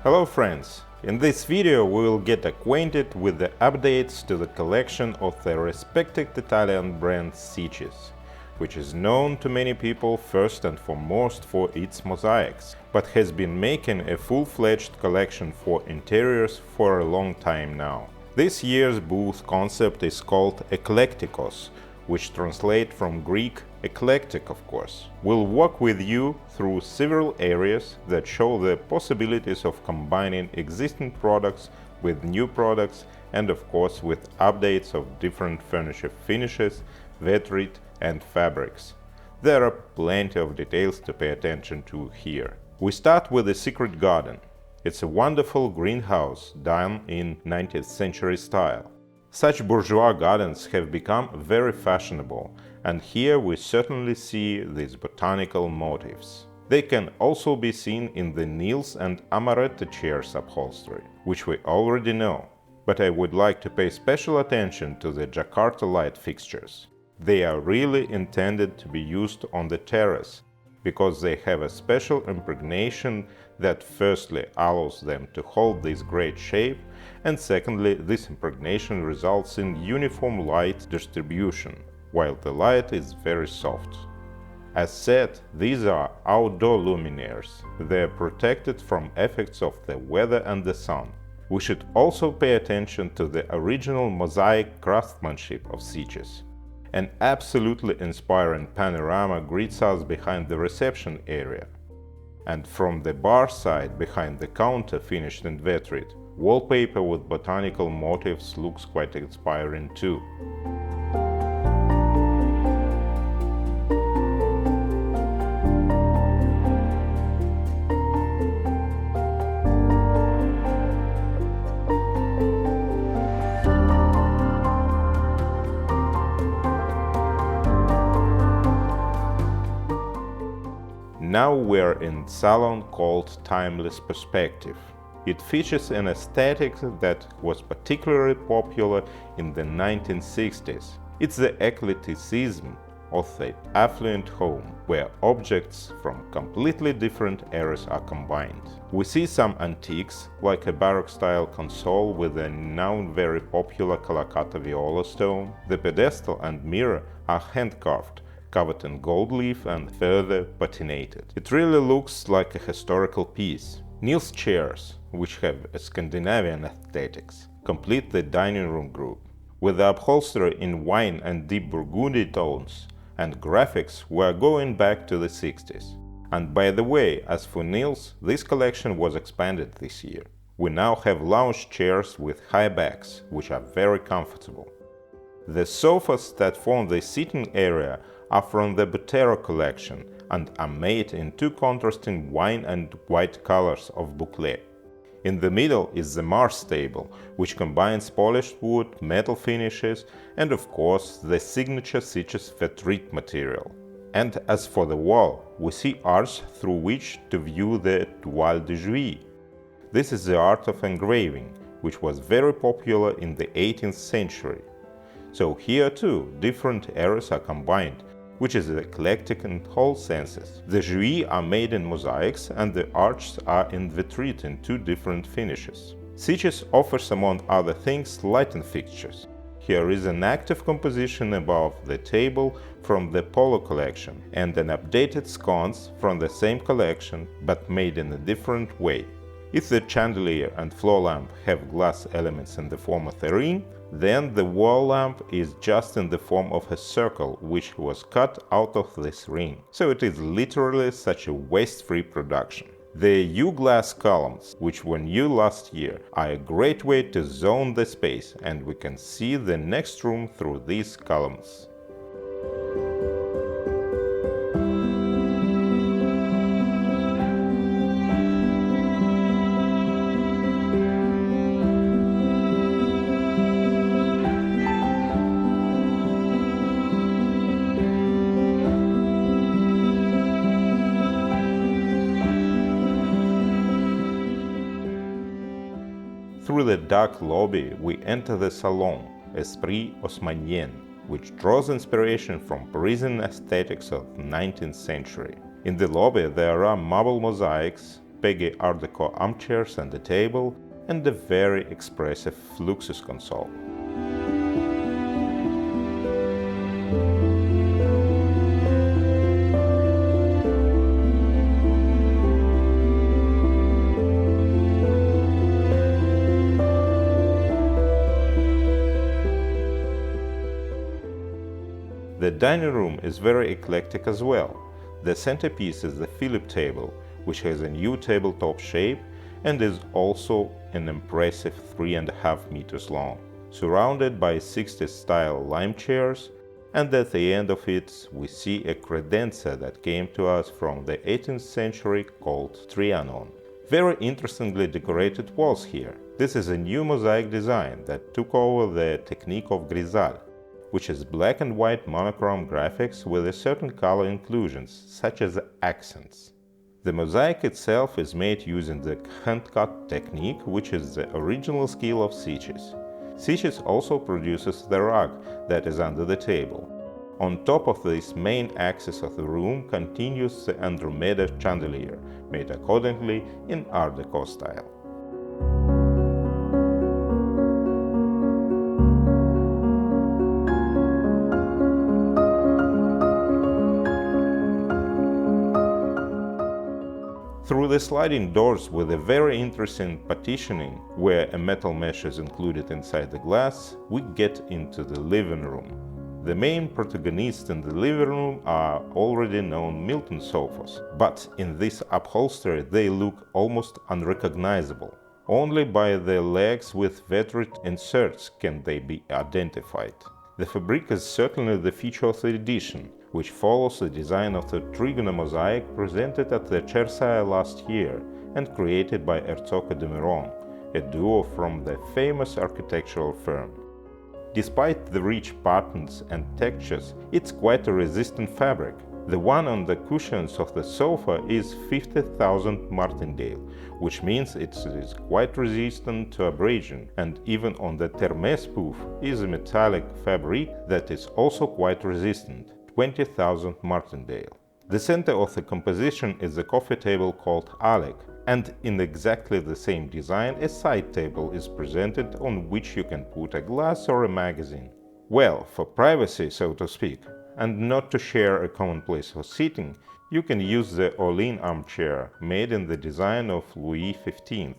Hello friends! In this video we will get acquainted with the updates to the collection of the respected Italian brand Sicis, which is known to many people first and foremost for its mosaics, but has been making a full-fledged collection for interiors for a long time now. This year's booth concept is called Eclecticos, which translates from Greek eclectic, of course. We'll walk with you through several areas that show the possibilities of combining existing products with new products and of course with updates of different furniture finishes, vetrid and fabrics. There are plenty of details to pay attention to here. We start with the secret garden. It's a wonderful greenhouse done in 19th century style. Such bourgeois gardens have become very fashionable, and here we certainly see these botanical motifs. They can also be seen in the Niels and Amaretto chairs upholstery, which we already know, but I would like to pay special attention to the Jakarta light fixtures. They are really intended to be used on the terrace, because they have a special impregnation that firstly allows them to hold this great shape, and secondly, this impregnation results in uniform light distribution, while the light is very soft. As said, these are outdoor luminaires. They are protected from effects of the weather and the sun. We should also pay attention to the original mosaic craftsmanship of Sicis. An absolutely inspiring panorama greets us behind the reception area. And from the bar side, behind the counter finished in vetrid, wallpaper with botanical motifs looks quite inspiring too. Now we're in a salon called Timeless Perspective. It features an aesthetic that was particularly popular in the 1960s. It's the eclecticism of the affluent home, where objects from completely different eras are combined. We see some antiques, like a Baroque-style console with a now very popular Calacata viola stone. The pedestal and mirror are hand-carved, covered in gold leaf and further patinated. It really looks like a historical piece. Niels chairs, which have a Scandinavian aesthetics, complete the dining room group. With the upholstery in wine and deep burgundy tones and graphics, we are going back to the 60s. And by the way, as for Niels, this collection was expanded this year. We now have lounge chairs with high backs, which are very comfortable. The sofas that form the seating area are from the Botero collection and are made in two contrasting wine and white colors of boucle. In the middle is the Mars table, which combines polished wood, metal finishes, and of course the signature Sicis vetrid material. And as for the wall, we see arch through which to view the toile de Juillet. This is the art of engraving, which was very popular in the 18th century. So here too, different eras are combined, which is eclectic in all senses. The Juillet are made in mosaics and the arches are in vetrid in two different finishes. Sicis offers among other things lighting fixtures. Here is an active composition above the table from the Polo collection and an updated sconce from the same collection but made in a different way. If the chandelier and floor lamp have glass elements in the form of a ring, then the wall lamp is just in the form of a circle which was cut out of this ring. So it is literally such a waste-free production. The U-glass columns, which were new last year, are a great way to zone the space, and we can see the next room through these columns. Through the dark lobby, we enter the Salone, Esprit Haussmannien, which draws inspiration from Parisian aesthetics of the 19th century. In the lobby there are marble mosaics, peggy Art Deco armchairs and a table, and a very expressive Fluxus console. The dining room is very eclectic as well. The centerpiece is the Philip table, which has a new tabletop shape and is also an impressive 3.5 meters long, surrounded by 60s-style lime chairs, and at the end of it we see a credenza that came to us from the 18th century called Trianon. Very interestingly decorated walls here. This is a new mosaic design that took over the technique of Grisal, which is black and white monochrome graphics with a certain color inclusions, such as accents. The mosaic itself is made using the hand-cut technique, which is the original skill of Sicis. Sicis also produces the rug that is under the table. On top of this main axis of the room continues the Andromeda chandelier, made accordingly in Art Deco style. Through the sliding doors with a very interesting partitioning, where a metal mesh is included inside the glass, we get into the living room. The main protagonists in the living room are already known Milton sofas, but in this upholstery they look almost unrecognizable. Only by the legs with vetric inserts can they be identified. The fabric is certainly the feature of the edition, which follows the design of the trigonal mosaic presented at the Cersaia last year and created by Herzog de Meuron, a duo from the famous architectural firm. Despite the rich patterns and textures, it's quite a resistant fabric. The one on the cushions of the sofa is 50,000 martindale, which means it is quite resistant to abrasion, and even on the Termes poof is a metallic fabric that is also quite resistant, 20,000 martindale. The center of the composition is a coffee table called Alec, and in exactly the same design a side table is presented on which you can put a glass or a magazine. Well, for privacy, so to speak, and not to share a common place for sitting, you can use the Orleans armchair, made in the design of Louis XV.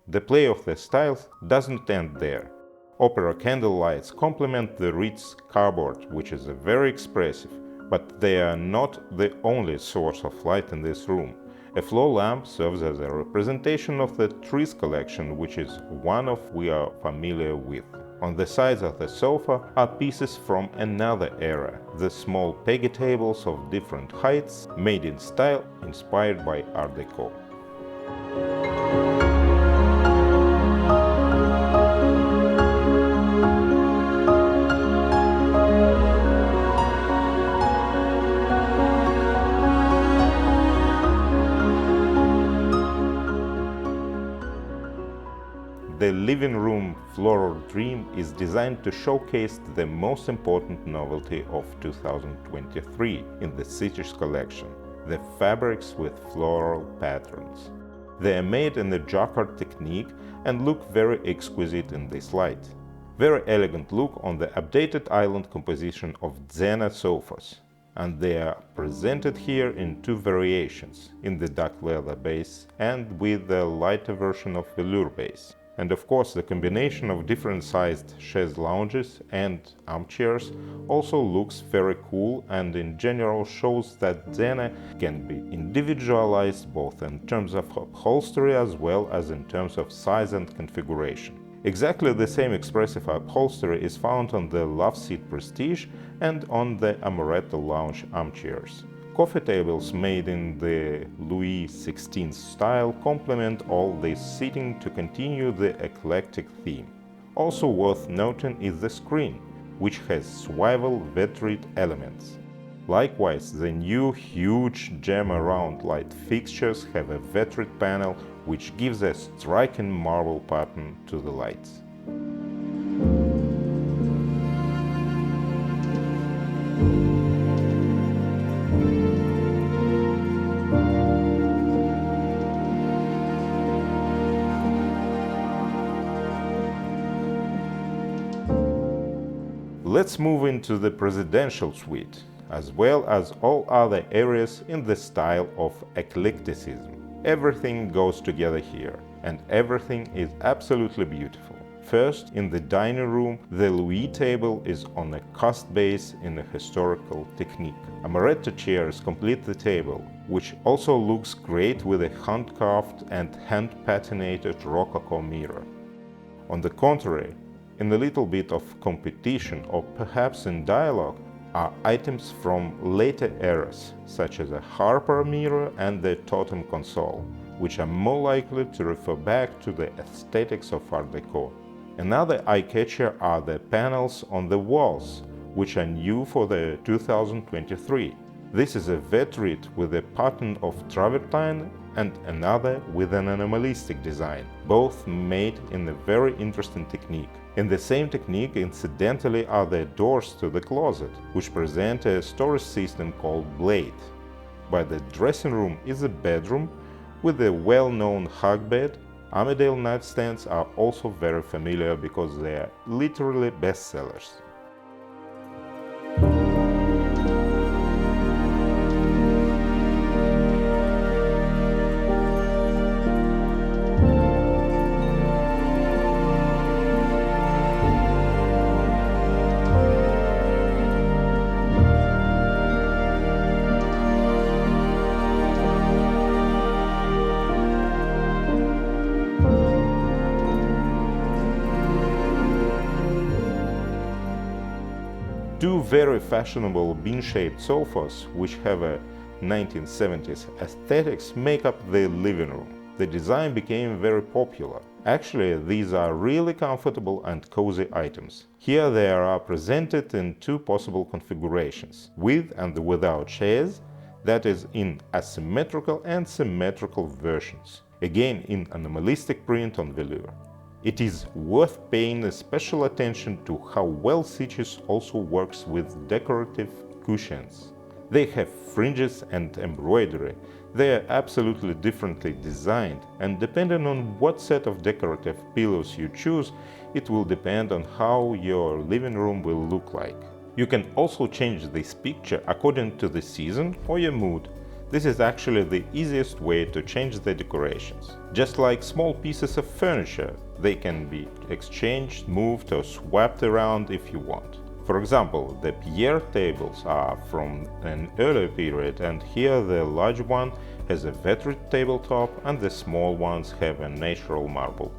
The play of the styles doesn't end there. Opera candle lights complement the Ritz cardboard, which is very expressive, but they are not the only source of light in this room. A floor lamp serves as a representation of the Trees collection, which is one of we are familiar with. On the sides of the sofa are pieces from another era, the small peggy tables of different heights, made in style inspired by Art Deco. The living room floral dream is designed to showcase the most important novelty of 2023 in the Sicis collection, the fabrics with floral patterns. They are made in the jacquard technique and look very exquisite in this light. Very elegant look on the updated island composition of Zena sofas, and they are presented here in two variations, in the duck leather base and with the lighter version of velour base. And of course, the combination of different sized chaise lounges and armchairs also looks very cool and in general shows that Zena can be individualized both in terms of upholstery as well as in terms of size and configuration. Exactly the same expressive upholstery is found on the Love Seat Prestige and on the Amaretto Lounge armchairs. Coffee tables made in the Louis XVI style complement all this seating to continue the eclectic theme. Also worth noting is the screen, which has swivel vetric elements. Likewise, the new huge gem-around light fixtures have a vetric panel which gives a striking marble pattern to the lights. Let's move into the presidential suite, as well as all other areas in the style of eclecticism. Everything goes together here, and everything is absolutely beautiful. First, in the dining room, the Louis table is on a cast base in a historical technique. Amaretto chairs complete the table, which also looks great with a hand-carved and hand-patinated Rococo mirror. On the contrary, in a little bit of competition or perhaps in dialogue, are items from later eras, such as a Harper mirror and the totem console, which are more likely to refer back to the aesthetics of Art Deco. Another eye-catcher are the panels on the walls, which are new for the 2023. This is a Vetrit with a pattern of travertine and another with an animalistic design, both made in a very interesting technique. In the same technique, incidentally, are the doors to the closet, which present a storage system called Blade. By the dressing room is a bedroom with a well-known hug bed. Armadale nightstands are also very familiar because they are literally bestsellers. Two very fashionable bean-shaped sofas, which have a 1970s aesthetics, make up the living room. The design became very popular. Actually, these are really comfortable and cozy items. Here they are presented in two possible configurations, with and without chairs, that is, in asymmetrical and symmetrical versions, again in animalistic print on velour. It is worth paying special attention to how well Sicis also works with decorative cushions. They have fringes and embroidery. They are absolutely differently designed, and depending on what set of decorative pillows you choose, it will depend on how your living room will look like. You can also change this picture according to the season or your mood. This is actually the easiest way to change the decorations. Just like small pieces of furniture, they can be exchanged, moved or swapped around if you want. For example, the Pierre tables are from an earlier period, and here the large one has a Vetrit tabletop and the small ones have a natural marble.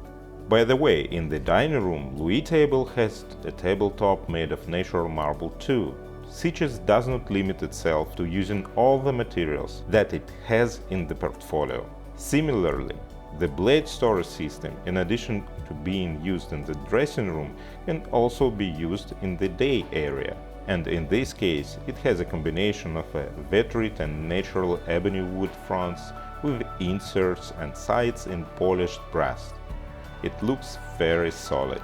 By the way, in the dining room, Louis table has a tabletop made of natural marble too. Sicis does not limit itself to using all the materials that it has in the portfolio. Similarly, the Blade storage system, in addition to being used in the dressing room, can also be used in the day area. And in this case, it has a combination of a Vetrit and natural ebony wood fronts with inserts and sides in polished brass. It looks very solid.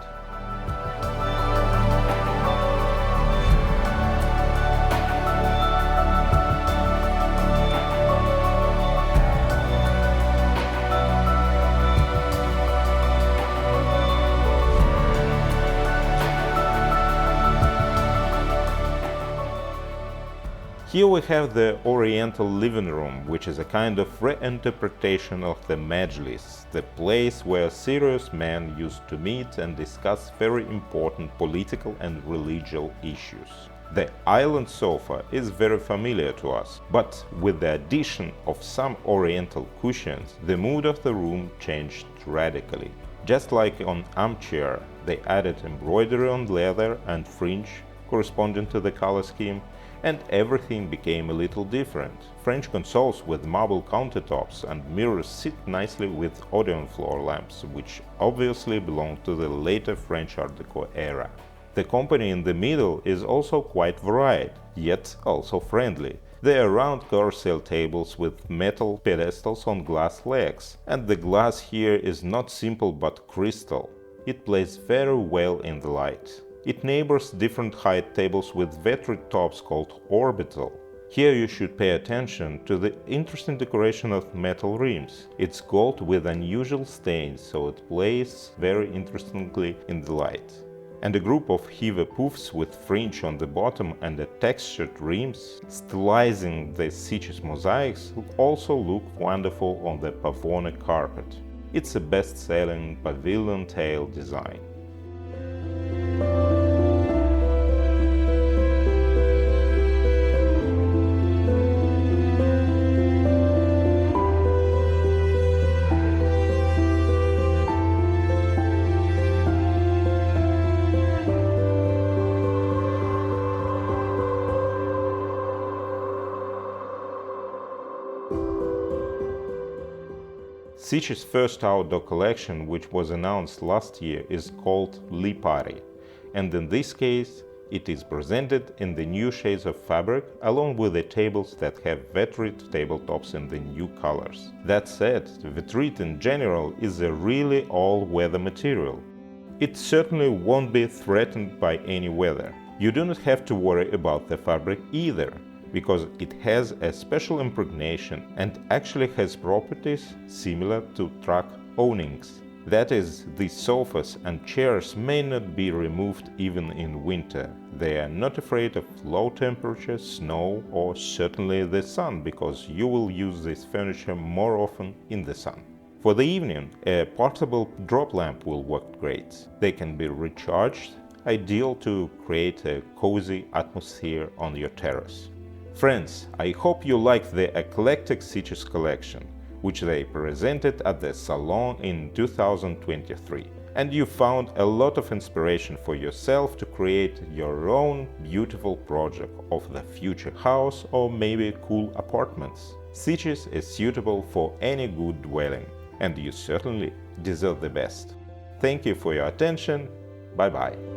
Here we have the Oriental living room, which is a kind of reinterpretation of the Majlis, the place where serious men used to meet and discuss very important political and religious issues. The island sofa is very familiar to us, but with the addition of some Oriental cushions, the mood of the room changed radically. Just like on armchair, they added embroidery on leather and fringe corresponding to the color scheme, and everything became a little different. French consoles with marble countertops and mirrors sit nicely with Odeon floor lamps, which obviously belong to the later French Art Deco era. The company in the middle is also quite varied, yet also friendly. They are round carousel tables with metal pedestals on glass legs, and the glass here is not simple but crystal. It plays very well in the light. It neighbors different height tables with Vetrit tops called orbital. Here you should pay attention to the interesting decoration of metal rims. It's gold with unusual stains, so it plays very interestingly in the light. and a group of Hiva poofs with fringe on the bottom and a textured rims, stylizing the Sicis mosaics, also look wonderful on the pavone carpet. It's a best-selling pavilion tail design. Sicis' first outdoor collection, which was announced last year, is called Lipari, and in this case it is presented in the new shades of fabric, along with the tables that have Vetrit tabletops in the new colors. That said, Vetrit in general is a really all-weather material. It certainly won't be threatened by any weather. You do not have to worry about the fabric either, because it has a special impregnation and actually has properties similar to truck awnings. That is, the sofas and chairs may not be removed even in winter. They are not afraid of low temperature, snow, or certainly the sun, because you will use this furniture more often in the sun. For the evening, a portable drop lamp will work great. They can be recharged, ideal to create a cozy atmosphere on your terrace. Friends, I hope you liked the eclectic Sicis collection, which they presented at the Salone in 2023, and you found a lot of inspiration for yourself to create your own beautiful project of the future house or maybe cool apartments. Sicis is suitable for any good dwelling, and you certainly deserve the best. Thank you for your attention. Bye-bye.